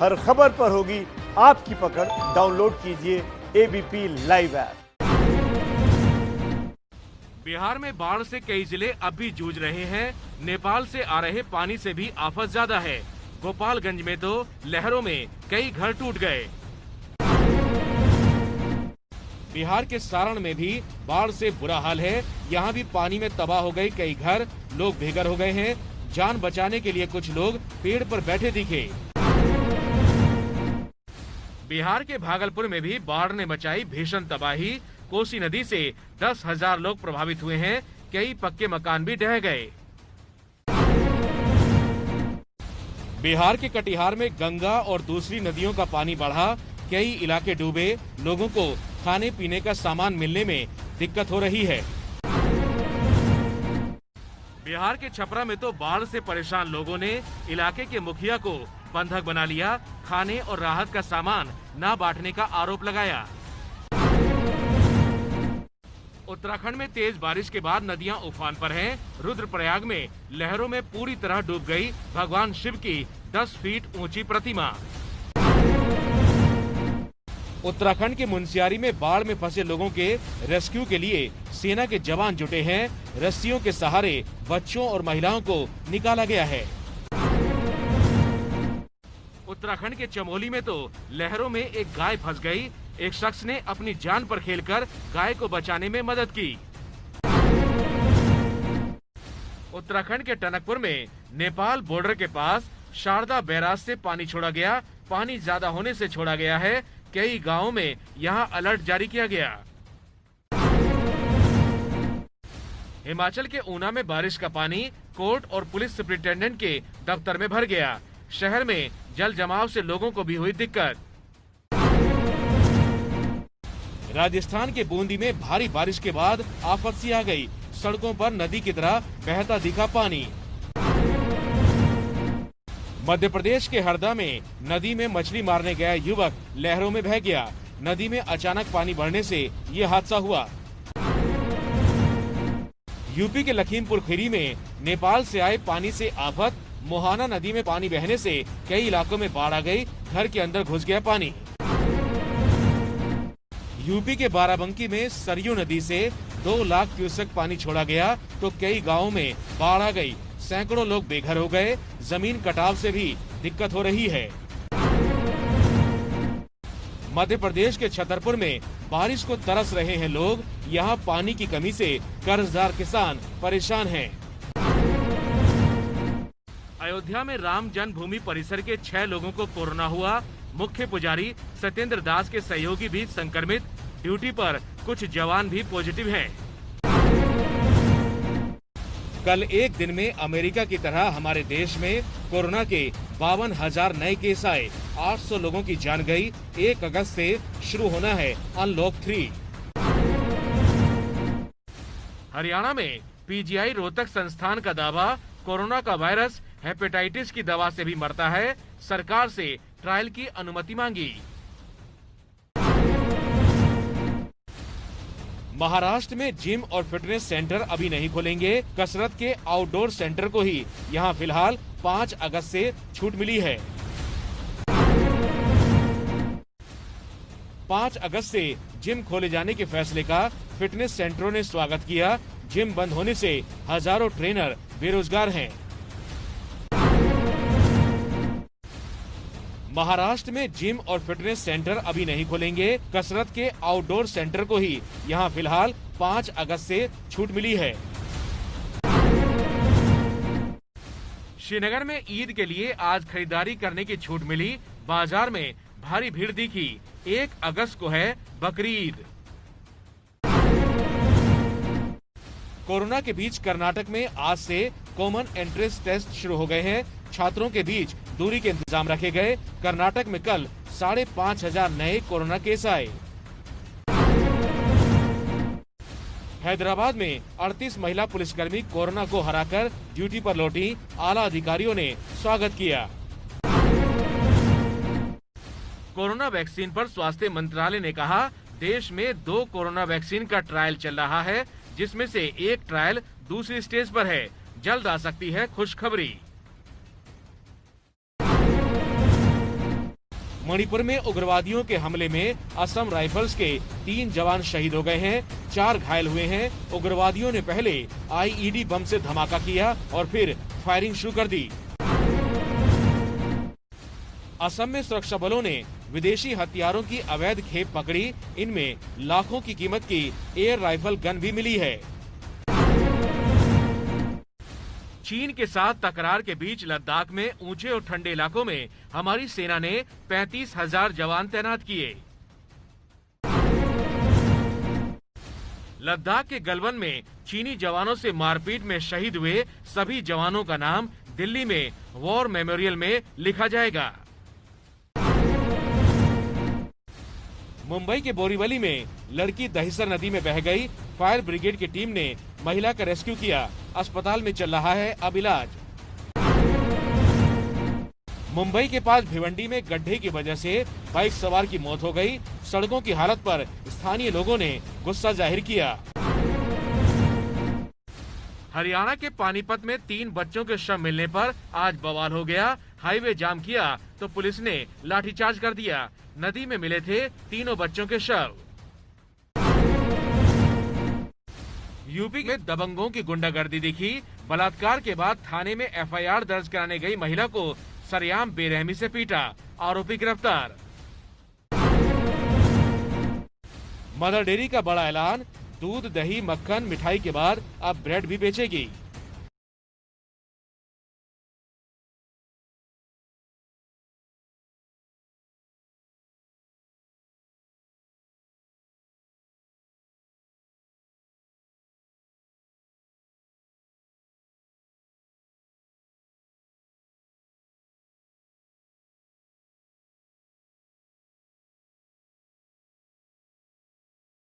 हर खबर पर होगी आपकी पकड़। डाउनलोड कीजिए एबीपी लाइव ऐप। बिहार में बाढ़ से कई जिले अब भी जूझ रहे हैं। नेपाल से आ रहे पानी से भी आफत ज्यादा है। गोपालगंज में तो लहरों में कई घर टूट गए। बिहार के सारण में भी बाढ़ से बुरा हाल है। यहाँ भी पानी में तबाह हो गई कई घर, लोग बेघर हो गए हैं। जान बचाने के लिए कुछ लोग पेड़ पर बैठे दिखे। बिहार के भागलपुर में भी बाढ़ ने मचाई भीषण तबाही। कोसी नदी से 10,000 लोग प्रभावित हुए हैं। कई पक्के मकान भी ढह गए। बिहार के कटिहार में गंगा और दूसरी नदियों का पानी बढ़ा। कई इलाके डूबे। लोगों को खाने पीने का सामान मिलने में दिक्कत हो रही है। बिहार के छपरा में तो बाढ़ से परेशान लोगों ने इलाके के मुखिया को बंधक बना लिया। खाने और राहत का सामान न बांटने का आरोप लगाया। उत्तराखंड में तेज बारिश के बाद नदियां उफान पर हैं। रुद्रप्रयाग में लहरों में पूरी तरह डूब गई भगवान शिव की 10 फीट ऊंची प्रतिमा। उत्तराखंड के मुनस्यारी में बाढ़ में फंसे लोगों के रेस्क्यू के लिए सेना के जवान जुटे हैं। रस्सियों के सहारे बच्चों और महिलाओं को निकाला गया है। उत्तराखंड के चमोली में तो लहरों में एक गाय फंस गई। एक शख्स ने अपनी जान पर खेलकर गाय को बचाने में मदद की। उत्तराखंड के टनकपुर में नेपाल बॉर्डर के पास शारदा बैराज से पानी छोड़ा गया। पानी ज्यादा होने से छोड़ा गया है। कई गांवों में यहां अलर्ट जारी किया गया। हिमाचल के ऊना में बारिश का पानी कोर्ट और पुलिस सुपरिटेंडेंट के दफ्तर में भर गया। शहर में जल जमाव से लोगों को भी हुई दिक्कत। राजस्थान के बूंदी में भारी बारिश के बाद आफत सी आ गई। सड़कों पर नदी की तरह बहता दिखा पानी। मध्य प्रदेश के हरदा में नदी में मछली मारने गया युवक लहरों में बह गया। नदी में अचानक पानी बढ़ने से ये हादसा हुआ। यूपी के लखीमपुर खीरी में नेपाल से आए पानी से आफत। मोहाना नदी में पानी बहने से कई इलाकों में बाढ़ आ गई। घर के अंदर घुस गया पानी। यूपी के बाराबंकी में सरयू नदी से 2 लाख क्यूसेक पानी छोड़ा गया तो कई गांवों में बाढ़ आ गई। सैकड़ों लोग बेघर हो गए। जमीन कटाव से भी दिक्कत हो रही है। मध्य प्रदेश के छतरपुर में बारिश को तरस रहे हैं लोग। यहाँ पानी की कमी से कर्जदार किसान परेशान हैं। अयोध्या में राम जन्मभूमि परिसर के 6 लोगों को कोरोना हुआ। मुख्य पुजारी सत्येंद्र दास के सहयोगी भी संक्रमित। ड्यूटी पर कुछ जवान भी पॉजिटिव हैं। कल एक दिन में अमेरिका की तरह हमारे देश में कोरोना के 52,000 नए केस आए। 800 लोगों की जान गई। 1 अगस्त से शुरू होना है अनलॉक 3। हरियाणा में पीजीआई रोहतक संस्थान का दावा, कोरोना का वायरस हेपेटाइटिस की दवा से भी मरता है। सरकार से ट्रायल की अनुमति मांगी। महाराष्ट्र में जिम और फिटनेस सेंटर अभी नहीं खुलेंगे। कसरत के आउटडोर सेंटर को ही यहां फिलहाल 5 अगस्त से छूट मिली है। 5 अगस्त से जिम खोले जाने के फैसले का फिटनेस सेंटरों ने स्वागत किया। जिम बंद होने से हजारों ट्रेनर बेरोजगार हैं। महाराष्ट्र में जिम और फिटनेस सेंटर अभी नहीं खुलेंगे। कसरत के आउटडोर सेंटर को ही यहां फिलहाल 5 अगस्त से छूट मिली है। श्रीनगर में ईद के लिए आज खरीदारी करने की छूट मिली। बाजार में भारी भीड़ दिखी। 1 अगस्त को है बकरीद। कोरोना के बीच कर्नाटक में आज से कॉमन एंट्रेंस टेस्ट शुरू हो गए हैं। छात्रों के बीच दूरी के इंतजाम रखे गए। कर्नाटक में कल 5,500 नए कोरोना केस आए। हैदराबाद में 38 महिला पुलिसकर्मी कोरोना को हराकर ड्यूटी पर लौटी। आला अधिकारियों ने स्वागत किया। कोरोना वैक्सीन पर स्वास्थ्य मंत्रालय ने कहा, देश में 2 कोरोना वैक्सीन का ट्रायल चल रहा है, जिसमें से एक ट्रायल दूसरी स्टेज पर है। जल्द आ सकती है खुशखबरी। मणिपुर में उग्रवादियों के हमले में असम राइफल्स के 3 जवान शहीद हो गए हैं, 4 घायल हुए हैं। उग्रवादियों ने पहले आईईडी बम से धमाका किया और फिर फायरिंग शुरू कर दी। असम में सुरक्षा बलों ने विदेशी हथियारों की अवैध खेप पकड़ी। इनमें लाखों की कीमत की एयर राइफल गन भी मिली है। चीन के साथ तकरार के बीच लद्दाख में ऊंचे और ठंडे इलाकों में हमारी सेना ने 35,000 जवान तैनात किए। लद्दाख के गलवन में चीनी जवानों से मारपीट में शहीद हुए सभी जवानों का नाम दिल्ली में वॉर मेमोरियल में लिखा जाएगा। मुंबई के बोरीवली में लड़की दहिसर नदी में बह गई। फायर ब्रिगेड की टीम ने महिला का रेस्क्यू किया। अस्पताल में चल रहा है अब इलाज। मुंबई के पास भिवंडी में गड्ढे की वजह से बाइक सवार की मौत हो गई। सड़कों की हालत पर स्थानीय लोगों ने गुस्सा जाहिर किया। हरियाणा के पानीपत में 3 बच्चों के शव मिलने पर आज बवाल हो गया। हाईवे जाम किया तो पुलिस ने लाठीचार्ज कर दिया। नदी में मिले थे तीनों बच्चों के शव। यूपी में दबंगों की गुंडागर्दी दिखी। बलात्कार के बाद थाने में एफआईआर दर्ज कराने गई महिला को सरेआम बेरहमी से पीटा। आरोपी गिरफ्तार। मदर डेयरी का बड़ा ऐलान, दूध, दही, मक्खन, मिठाई के बाद अब ब्रेड भी बेचेगी।